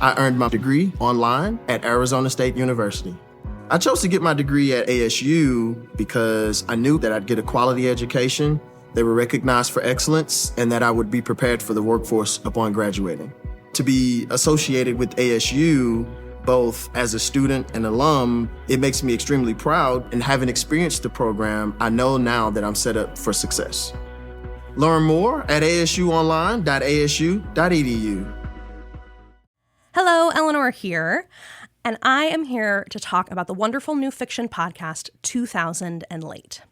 I earned my degree online at Arizona State University. I chose to get my degree at ASU because I knew that I'd get a quality education, they were recognized for excellence, and that I would be prepared for the workforce upon graduating. To be associated with ASU, both as a student and alum, it makes me extremely proud, and having experienced the program, I know now that I'm set up for success. Learn more at asuonline.asu.edu. Hello, Eleanor here, and I am here to talk about the wonderful new fiction podcast, 2000 and Late.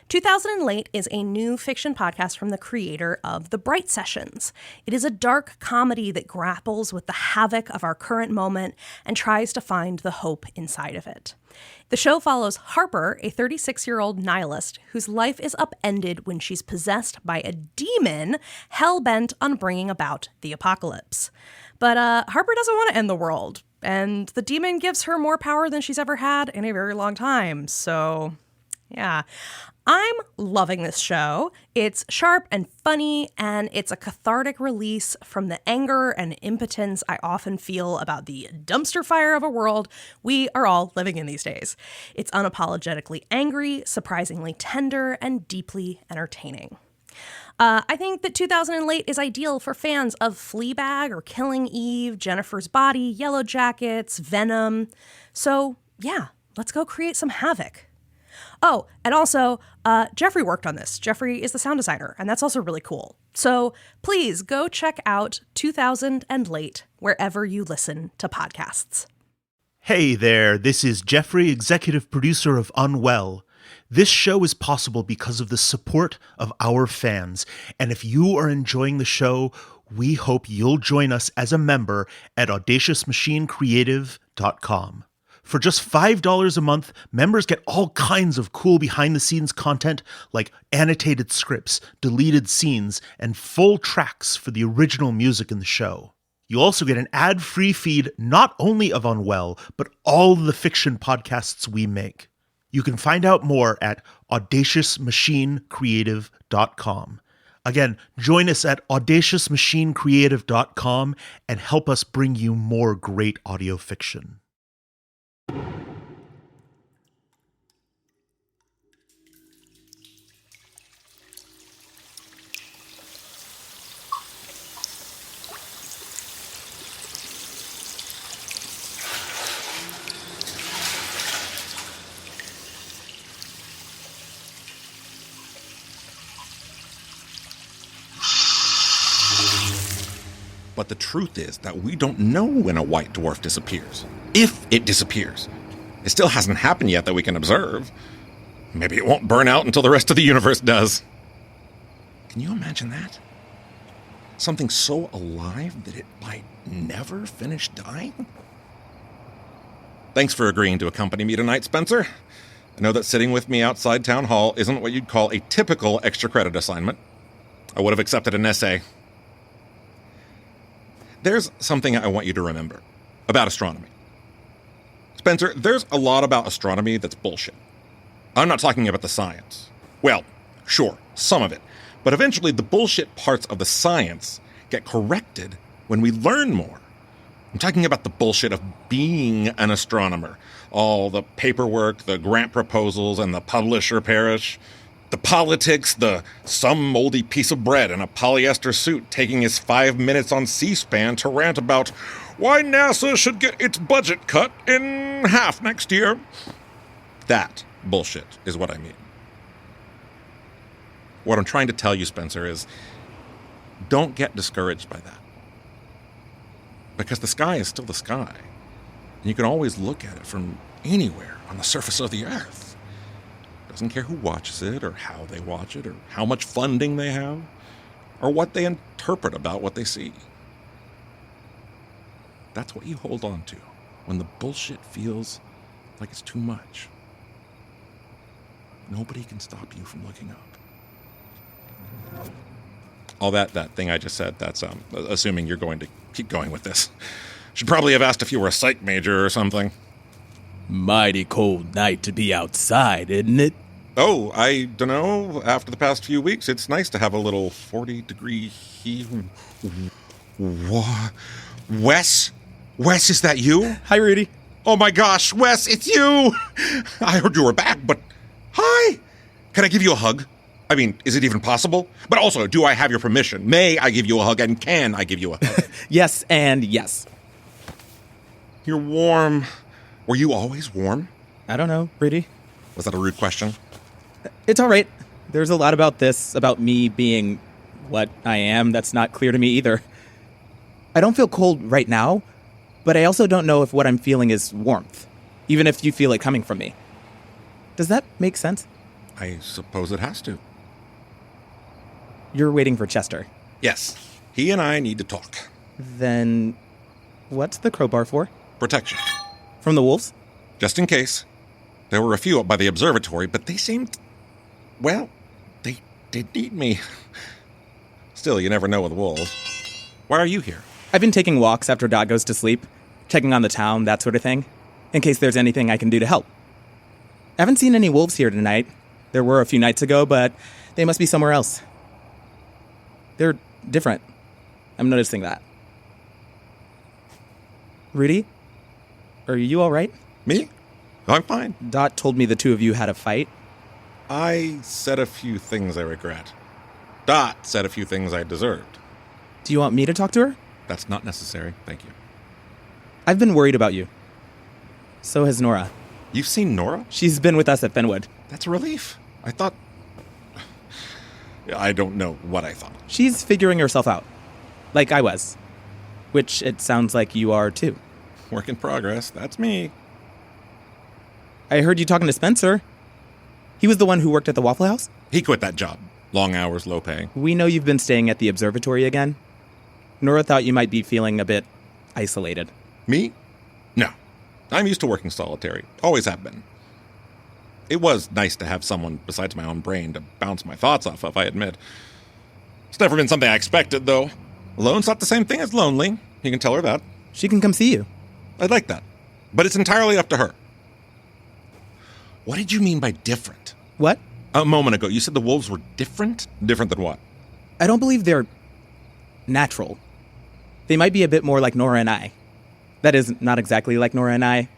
2000 and Late is a new fiction podcast from the creator of The Bright Sessions. It is a dark comedy that grapples with the havoc of our current moment and tries to find the hope inside of it. The show follows Harper, a 36-year-old nihilist whose life is upended when she's possessed by a demon hell-bent on bringing about the apocalypse. But Harper doesn't want to end the world, and the demon gives her more power than she's ever had in a very long time, so yeah. I'm loving this show. It's sharp and funny, and it's a cathartic release from the anger and impotence I often feel about the dumpster fire of a world we are all living in these days. It's unapologetically angry, surprisingly tender, and deeply entertaining. I think that 2000 and Late is ideal for fans of Fleabag or Killing Eve, Jennifer's Body, Yellow Jackets, Venom. So yeah, let's go create some havoc. Oh, and also, Jeffrey worked on this. Jeffrey is the sound designer, and that's also really cool. So please go check out 2000 and Late wherever you listen to podcasts. Hey there, this is Jeffrey, executive producer of Unwell. This show is possible because of the support of our fans, and if you are enjoying the show, we hope you'll join us as a member at audaciousmachinecreative.com. For just $5 a month, members get all kinds of cool behind-the-scenes content like annotated scripts, deleted scenes, and full tracks for the original music in the show. You also get an ad-free feed not only of Unwell, but all the fiction podcasts we make. You can find out more at audaciousmachinecreative.com. Again, join us at audaciousmachinecreative.com and help us bring you more great audio fiction. But the truth is that we don't know when a white dwarf disappears. If it disappears. It still hasn't happened yet that we can observe. Maybe it won't burn out until the rest of the universe does. Can you imagine that? Something so alive that it might never finish dying? Thanks for agreeing to accompany me tonight, Spencer. I know that sitting with me outside Town Hall isn't what you'd call a typical extra credit assignment. I would have accepted an essay. There's something I want you to remember about astronomy. Spencer, there's a lot about astronomy that's bullshit. I'm not talking about the science. Well, sure, some of it. But eventually the bullshit parts of the science get corrected when we learn more. I'm talking about the bullshit of being an astronomer. All the paperwork, the grant proposals, and the publisher parish. The politics, the some moldy piece of bread in a polyester suit taking his 5 minutes on C-SPAN to rant about why NASA should get its budget cut in half next year. That bullshit is what I mean. What I'm trying to tell you, Spencer, is don't get discouraged by that. Because the sky is still the sky. And you can always look at it from anywhere on the surface of the earth. Doesn't care who watches it, or how they watch it, or how much funding they have, or what they interpret about what they see. That's what you hold on to when the bullshit feels like it's too much. Nobody can stop you from looking up. All that thing I just said, that's assuming you're going to keep going with this. Should probably have asked if you were a psych major or something. Mighty cold night to be outside, isn't it? Oh, I don't know. After the past few weeks, it's nice to have a little 40-degree heat. Wes, Wes, is that you? Hi, Rudy. Oh my gosh, Wes, it's you! I heard you were back, but... Hi! Can I give you a hug? I mean, is it even possible? But also, do I have your permission? May I give you a hug, and can I give you a hug? Yes and yes. You're warm. Were you always warm? I don't know, Rudy. Was that a rude question? It's all right. There's a lot about me being what I am that's not clear to me either. I don't feel cold right now, but I also don't know if what I'm feeling is warmth, even if you feel it coming from me. Does that make sense? I suppose it has to. You're waiting for Chester. Yes. He and I need to talk. Then what's the crowbar for? Protection. From the wolves? Just in case. There were a few up by the observatory, but they seemed... Well, they did eat me. Still, you never know with wolves. Why are you here? I've been taking walks after Dot goes to sleep, checking on the town, that sort of thing, in case there's anything I can do to help. I haven't seen any wolves here tonight. There were a few nights ago, but they must be somewhere else. They're different. I'm noticing that. Rudy? Are you all right? Me? I'm fine. Dot told me the two of you had a fight. I said a few things I regret. Dot said a few things I deserved. Do you want me to talk to her? That's not necessary, thank you. I've been worried about you. So has Nora. You've seen Nora? She's been with us at Fenwood. That's a relief. I thought... I don't know what I thought. She's figuring herself out. Like I was. Which it sounds like you are too. Work in progress, that's me. I heard you talking to Spencer. He was the one who worked at the Waffle House? He quit that job. Long hours, low pay. We know you've been staying at the observatory again. Nora thought you might be feeling a bit isolated. Me? No. I'm used to working solitary. Always have been. It was nice to have someone besides my own brain to bounce my thoughts off of, I admit. It's never been something I expected, though. Alone's not the same thing as lonely. You can tell her that. She can come see you. I'd like that. But it's entirely up to her. What did you mean by different? What? A moment ago, you said the wolves were different? Different than what? I don't believe they're natural. They might be a bit more like Nora and I. That is, not exactly like Nora and I.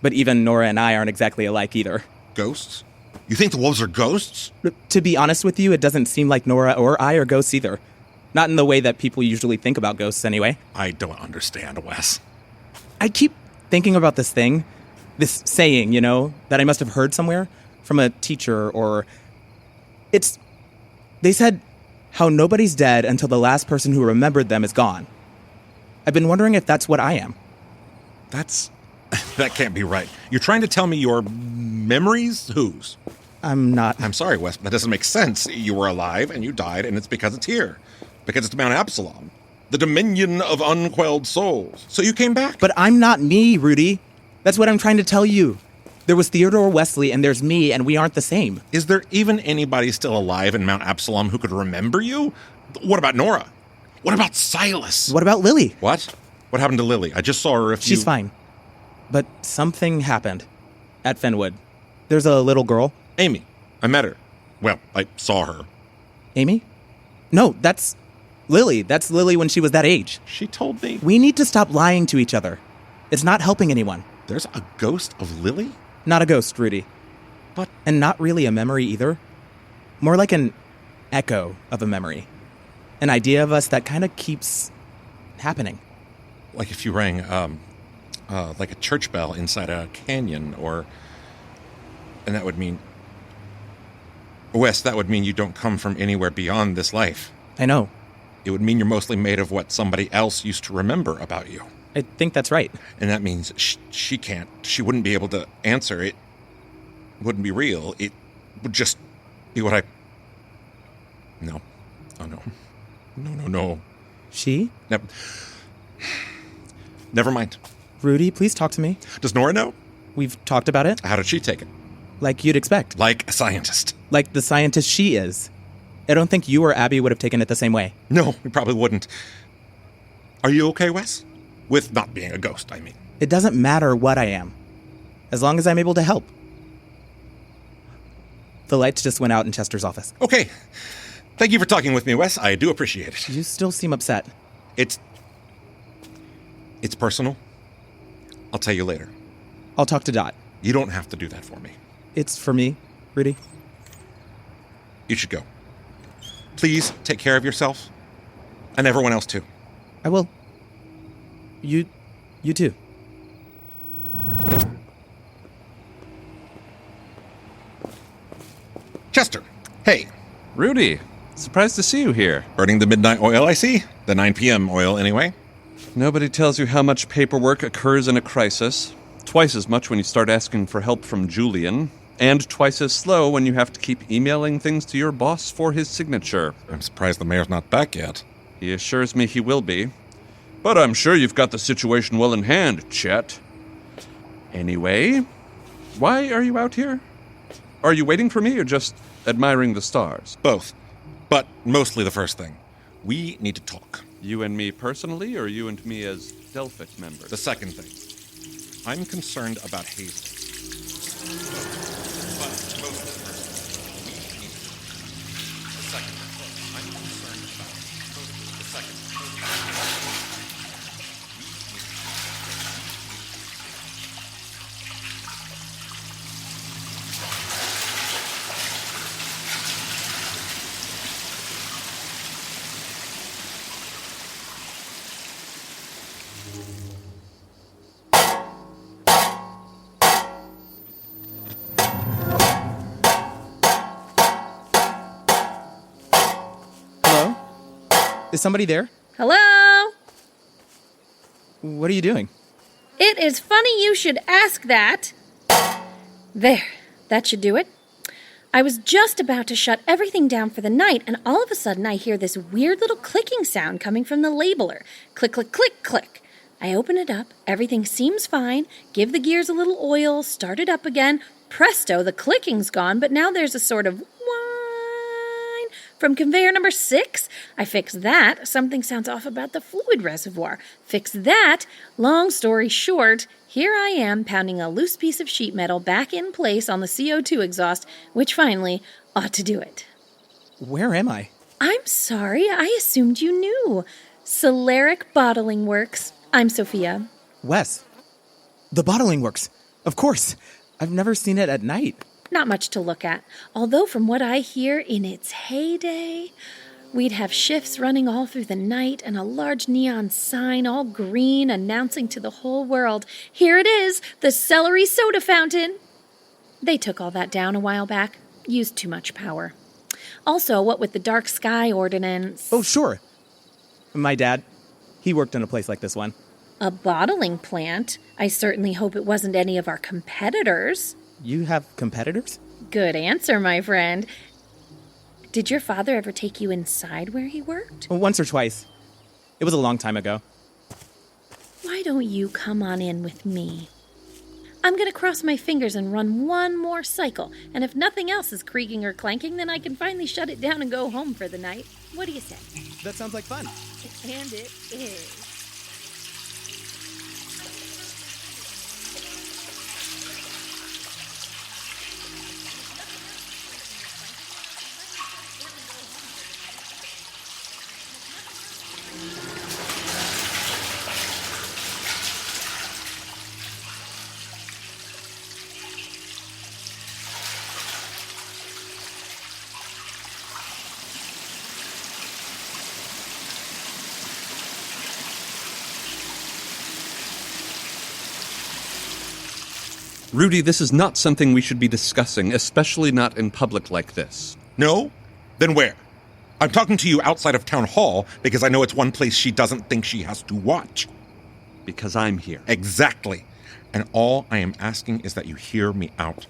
But even Nora and I aren't exactly alike either. Ghosts? You think the wolves are ghosts? To be honest with you, it doesn't seem like Nora or I are ghosts either. Not in the way that people usually think about ghosts anyway. I don't understand, Wes. I keep thinking about this thing, this saying, that I must have heard somewhere from a teacher or... They said how nobody's dead until the last person who remembered them is gone. I've been wondering if that's what I am. That can't be right. You're trying to tell me your memories? Whose? I'm not... I'm sorry, Wes, but that doesn't make sense. You were alive and you died, and it's because it's here. Because it's Mount Absalom. The dominion of unquelled souls. So you came back. But I'm not me, Rudy. That's what I'm trying to tell you. There was Theodore Wesley, and there's me, and we aren't the same. Is there even anybody still alive in Mount Absalom who could remember you? What about Nora? What about Silas? What about Lily? What? What happened to Lily? I just saw her She's fine. But something happened at Fenwood. There's a little girl. Amy. I met her. Well, I saw her. Amy? No, that's Lily. That's Lily when she was that age. She told me. We need to stop lying to each other. It's not helping anyone. There's a ghost of Lily? Not a ghost, Rudy. But... And not really a memory either. More like an echo of a memory. An idea of us that kind of keeps happening. Like if you rang, like a church bell inside a canyon, or... And that would mean... Wes, that would mean you don't come from anywhere beyond this life. I know. It would mean you're mostly made of what somebody else used to remember about you. I think that's right. And that means she wouldn't be able to answer. It wouldn't be real. It would just be what I... No. Oh, no. No. She? Never mind. Rudy, please talk to me. Does Nora know? We've talked about it. How did she take it? Like you'd expect. Like a scientist. Like the scientist she is. I don't think you or Abby would have taken it the same way. No, we probably wouldn't. Are you okay, Wes? With not being a ghost, I mean. It doesn't matter what I am, as long as I'm able to help. The lights just went out in Chester's office. Okay. Thank you for talking with me, Wes. I do appreciate it. You still seem upset. It's personal. I'll tell you later. I'll talk to Dot. You don't have to do that for me. It's for me, Rudy. You should go. Please take care of yourself. And everyone else, too. I will. You too. Chester, hey. Rudy, surprised to see you here. Burning the midnight oil, I see. The 9 p.m. oil, anyway. Nobody tells you how much paperwork occurs in a crisis. Twice as much when you start asking for help from Julian. And twice as slow when you have to keep emailing things to your boss for his signature. I'm surprised the mayor's not back yet. He assures me he will be. But I'm sure you've got the situation well in hand, Chet. Anyway, why are you out here? Are you waiting for me or just admiring the stars? Both. But mostly the first thing. We need to talk. You and me personally, or you and me as Delphic members? The second thing. I'm concerned about Hazel. But mostly the first thing. We need to talk. The second thing. I'm concerned about Hazel. The second thing. Hello? Is somebody there? Hello? What are you doing? It is funny you should ask that. There, that should do it. I was just about to shut everything down for the night, and all of a sudden I hear this weird little clicking sound coming from the labeler. Click, click, click, click. I open it up, everything seems fine, give the gears a little oil, start it up again. Presto, the clicking's gone, but now there's a sort of whine from conveyor number 6. I fix that. Something sounds off about the fluid reservoir. Fix that. Long story short, here I am pounding a loose piece of sheet metal back in place on the CO2 exhaust, which finally ought to do it. Where am I? I'm sorry, I assumed you knew. Solaric Bottling Works. I'm Sophia. Wes. The bottling works. Of course. I've never seen it at night. Not much to look at, although from what I hear, in its heyday, we'd have shifts running all through the night and a large neon sign, all green, announcing to the whole world, here it is, the celery soda fountain. They took all that down a while back, used too much power. Also, what with the dark sky ordinance... Oh, sure. My dad, he worked in a place like this one. A bottling plant? I certainly hope it wasn't any of our competitors. You have competitors? Good answer, my friend. Did your father ever take you inside where he worked? Once or twice. It was a long time ago. Why don't you come on in with me? I'm going to cross my fingers and run one more cycle, and if nothing else is creaking or clanking, then I can finally shut it down and go home for the night. What do you say? That sounds like fun. And it is. Rudy, this is not something we should be discussing, especially not in public like this. No? Then where? I'm talking to you outside of town hall because I know it's one place she doesn't think she has to watch. Because I'm here. Exactly. And all I am asking is that you hear me out.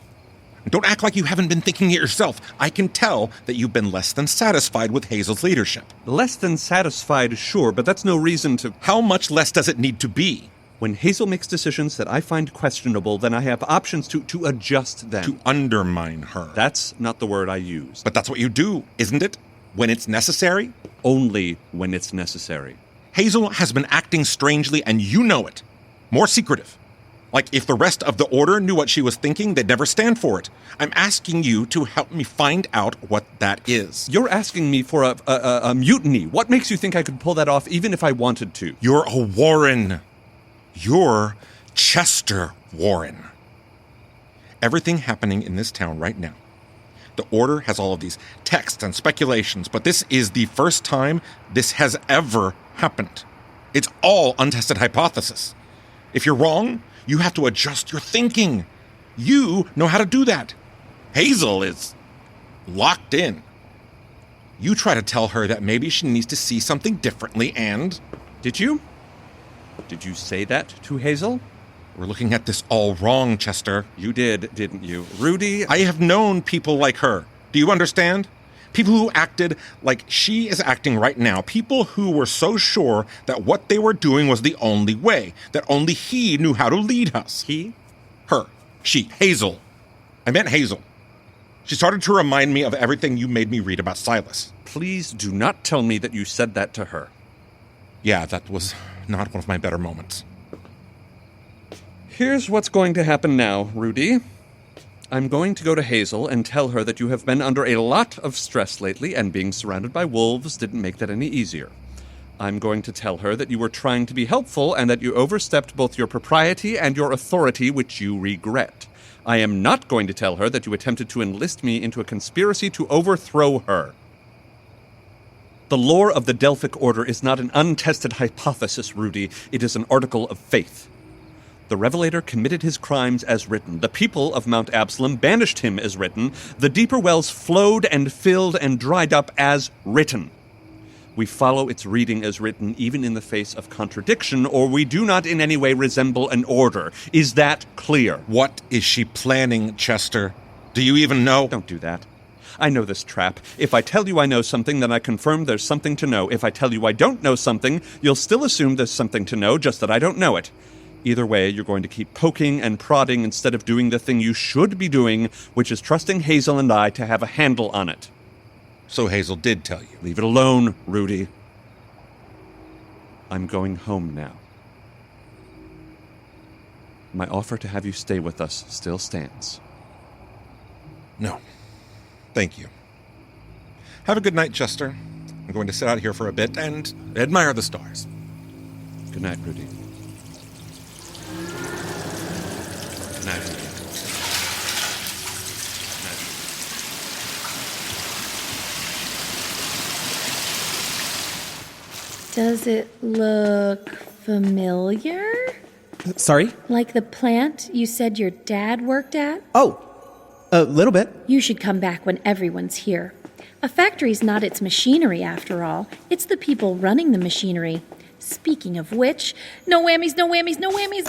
And don't act like you haven't been thinking it yourself. I can tell that you've been less than satisfied with Hazel's leadership. Less than satisfied, sure, but that's no reason to... How much less does it need to be? When Hazel makes decisions that I find questionable, then I have options to adjust them. To undermine her. That's not the word I use. But that's what you do, isn't it? When it's necessary? Only when it's necessary. Hazel has been acting strangely, and you know it. More secretive. Like if the rest of the Order knew what she was thinking, they'd never stand for it. I'm asking you to help me find out what that is. You're asking me for a mutiny. What makes you think I could pull that off even if I wanted to? You're a Warren. You're Chester Warren. Everything happening in this town right now. The Order has all of these texts and speculations, but this is the first time this has ever happened. It's all untested hypothesis. If you're wrong, you have to adjust your thinking. You know how to do that. Hazel is locked in. You try to tell her that maybe she needs to see something differently, and... Did you? Did you say that to Hazel? We're looking at this all wrong, Chester. You did, didn't you? Rudy, I have known people like her. Do you understand? People who acted like she is acting right now. People who were so sure that what they were doing was the only way, that only he knew how to lead us. He? Her. She. Hazel. I meant Hazel. She started to remind me of everything you made me read about Silas. Please do not tell me that you said that to her. Yeah, that was not one of my better moments. Here's what's going to happen now, Rudy. I'm going to go to Hazel and tell her that you have been under a lot of stress lately, and being surrounded by wolves didn't make that any easier. I'm going to tell her that you were trying to be helpful and that you overstepped both your propriety and your authority, which you regret. I am not going to tell her that you attempted to enlist me into a conspiracy to overthrow her. The lore of the Delphic Order is not an untested hypothesis, Rudy. It is an article of faith. The Revelator committed his crimes as written. The people of Mount Absalom banished him as written. The deeper wells flowed and filled and dried up as written. We follow its reading as written, even in the face of contradiction, or we do not in any way resemble an order. Is that clear? What is she planning, Chester? Do you even know? Don't do that. I know this trap. If I tell you I know something, then I confirm there's something to know. If I tell you I don't know something, you'll still assume there's something to know, just that I don't know it. Either way, you're going to keep poking and prodding instead of doing the thing you should be doing, which is trusting Hazel and I to have a handle on it. So Hazel did tell you. Leave it alone, Rudy. I'm going home now. My offer to have you stay with us still stands. No. Thank you. Have a good night, Chester. I'm going to sit out here for a bit and admire the stars. Good night, Rudy. Good night, Rudy. Does it look familiar? Sorry? Like the plant you said your dad worked at? Oh, a little bit. You should come back when everyone's here. A factory's not its machinery, after all. It's the people running the machinery. Speaking of which, no whammies, no whammies, no whammies!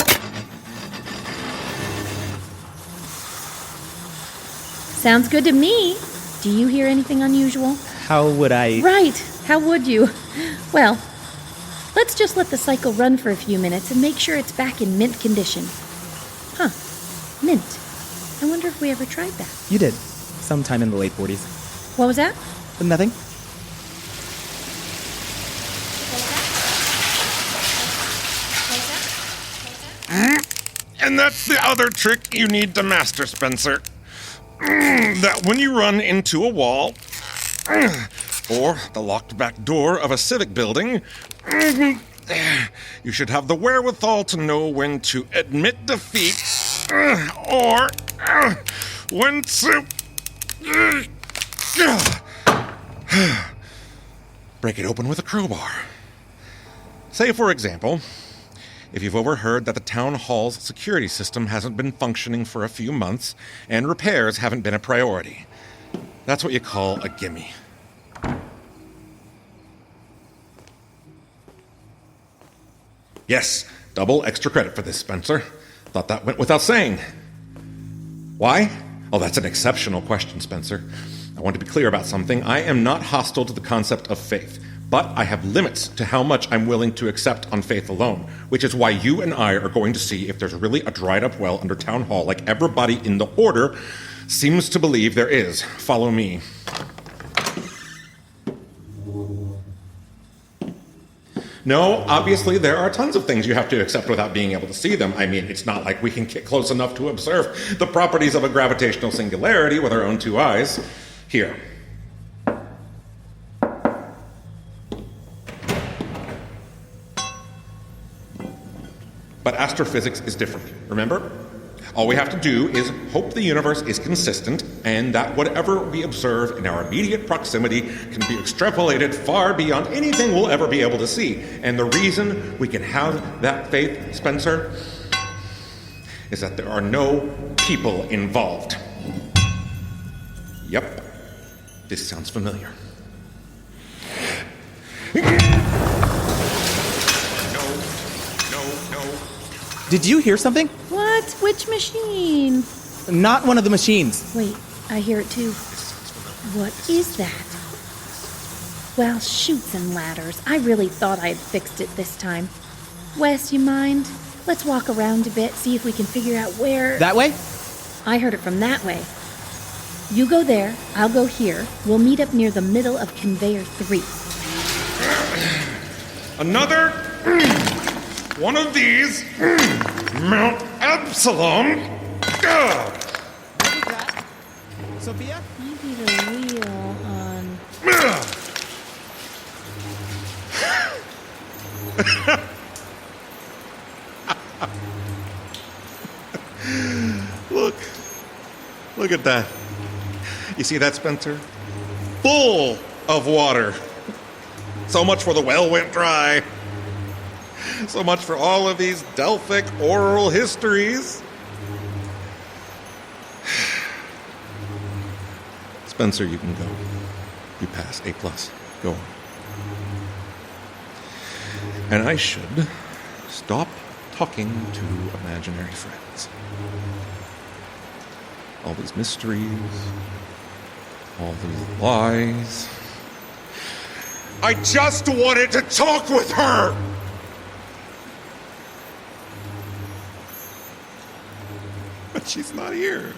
Sounds good to me. Do you hear anything unusual? How would I... Right, how would you? Well, let's just let the cycle run for a few minutes and make sure it's back in mint condition. Huh, mint. I wonder if we ever tried that. You did. Sometime in the late 40s. What was that? Nothing. And that's the other trick you need to master, Spencer. That when you run into a wall, or the locked back door of a civic building, you should have the wherewithal to know when to admit defeat, or when to break it open with a crowbar. Say, for example, if you've overheard that the town hall's security system hasn't been functioning for a few months and repairs haven't been a priority. That's what you call a gimme. Yes, double extra credit for this, Spencer. Thought that went without saying. Why? Oh, that's an exceptional question, Spencer. I want to be clear about something. I am not hostile to the concept of faith, but I have limits to how much I'm willing to accept on faith alone, which is why you and I are going to see if there's really a dried-up well under Town Hall like everybody in the Order seems to believe there is. Follow me. No, obviously there are tons of things you have to accept without being able to see them. I mean, it's not like we can get close enough to observe the properties of a gravitational singularity with our own two eyes. Here. But astrophysics is different, remember? All we have to do is hope the universe is consistent and that whatever we observe in our immediate proximity can be extrapolated far beyond anything we'll ever be able to see. And the reason we can have that faith, Spencer, is that there are no people involved. Yep, this sounds familiar. No. Did you hear something? What? Which machine? Not one of the machines. Wait, I hear it too. What is that? Well, chutes and ladders. I really thought I had fixed it this time. Wes, you mind? Let's walk around a bit, see if we can figure out where... That way? I heard it from that way. You go there, I'll go here. We'll meet up near the middle of conveyor 3. Another one of these Mount Absalom. Sophia? Maybe the wheel on... Look at that. You see that, Spencer? Full of water. So much for the well went dry. So much for all of these Delphic oral histories. Spencer, you can go. You pass. A+. Go on. And I should stop talking to imaginary friends. All these mysteries, all these lies. I just wanted to talk with her! But she's not here.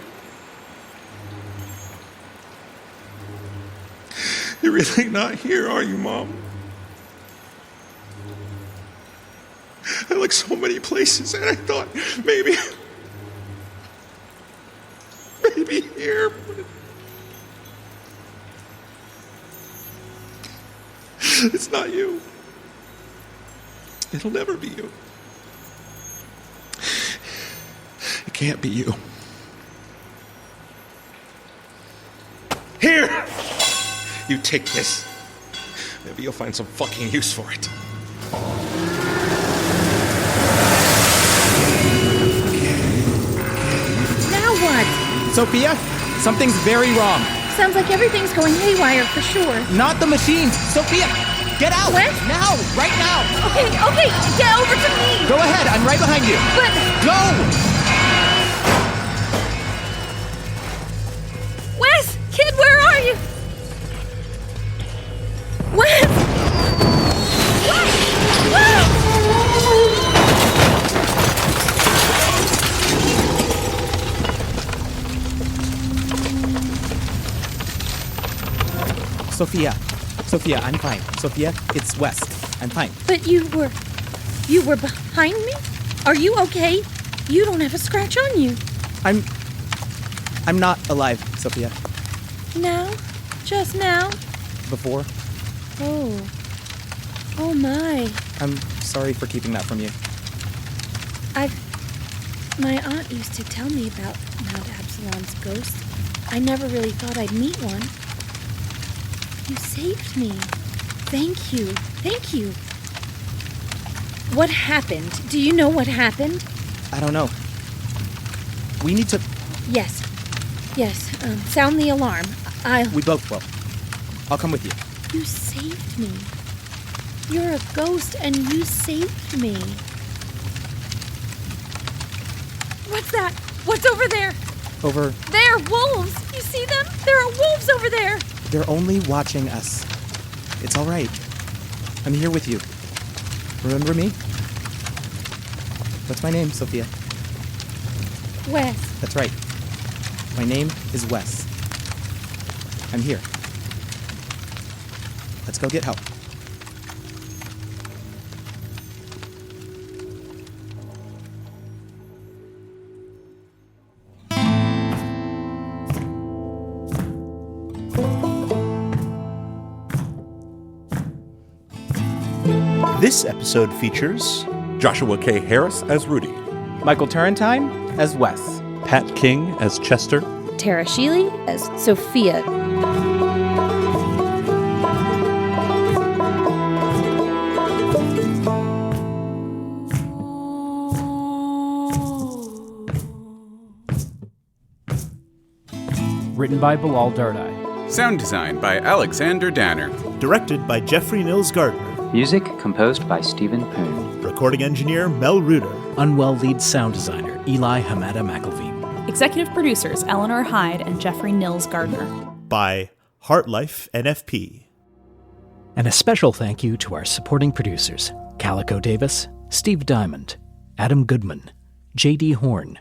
You're really not here, are you, Mom? I looked so many places and I thought maybe here. It's not you. It'll never be you. It can't be you. Here! You take this. Maybe you'll find some fucking use for it. Now what? Sophia, something's very wrong. Sounds like everything's going haywire for sure. Not the machines. Sophia, get out. What? Now, right now. Okay, get over to me. Go ahead, I'm right behind you. But... Go! Wes! Kid, where are you? Wes! Sophia, I'm fine. Sophia, it's Wes. I'm fine. But you were behind me? Are you okay? You don't have a scratch on you. I'm not alive, Sophia. Now? Just now? Before? Oh my. I'm sorry for keeping that from you. My aunt used to tell me about Mount Absalom's ghost. I never really thought I'd meet one. You saved me. Thank you. What happened? Do you know what happened? I don't know. We need to... Yes. Sound the alarm. We both will. I'll come with you. You saved me. You're a ghost and you saved me. What's that? What's over there? Over... There, wolves! You see them? There are wolves over there! They're only watching us. It's all right. I'm here with you. Remember me? What's my name, Sophia? Wes. That's right. My name is Wes. I'm here. Let's go get help. This episode features Joshua K. Harris as Rudy. Michael Turrentine as Wes. Pat King as Chester. Tara Schile as Sophia. Written by Bilal Dardai. Sound design by Alexander Danner. Directed by Jeffrey Nils Gardner. Music composed by Stephen Poon. Recording engineer Mel Ruder. Unwell lead sound designer Eli Hamada McIlveen. Executive producers Eleanor, Hyde, and Jeffrey Nils Gardner. By HartLife NFP. And a special thank you to our supporting producers, Calico Davis, Steve Diamond, Adam Goodman, J.D. Horn,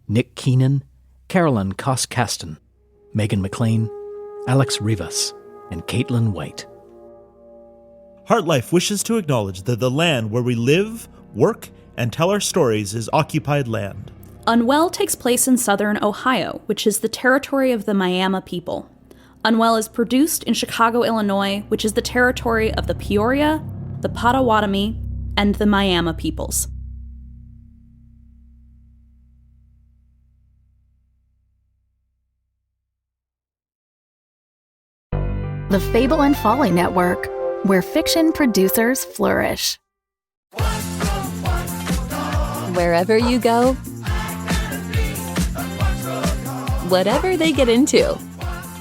Nick Keenan, Carolyn Koss-Kasten, Megan McLean, Alex Rivas, and Caitlin White. HartLife wishes to acknowledge that the land where we live, work, and tell our stories is occupied land. Unwell takes place in southern Ohio, which is the territory of the Miami people. Unwell is produced in Chicago, Illinois, which is the territory of the Peoria, the Potawatomi, and the Miami peoples. The Fable and Folly Network, where fiction producers flourish. Wherever you go, whatever they get into,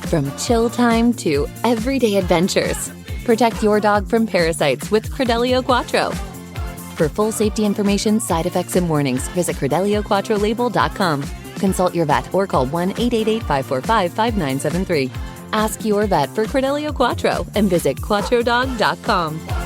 from chill time to everyday adventures, protect your dog from parasites with Credelio Quattro. For full safety information, side effects, and warnings, visit CredeliaQuattroLabel.com. Consult your vet or call 1-888-545-5973. Ask your vet for Credelio Quattro and visit QuattroDog.com.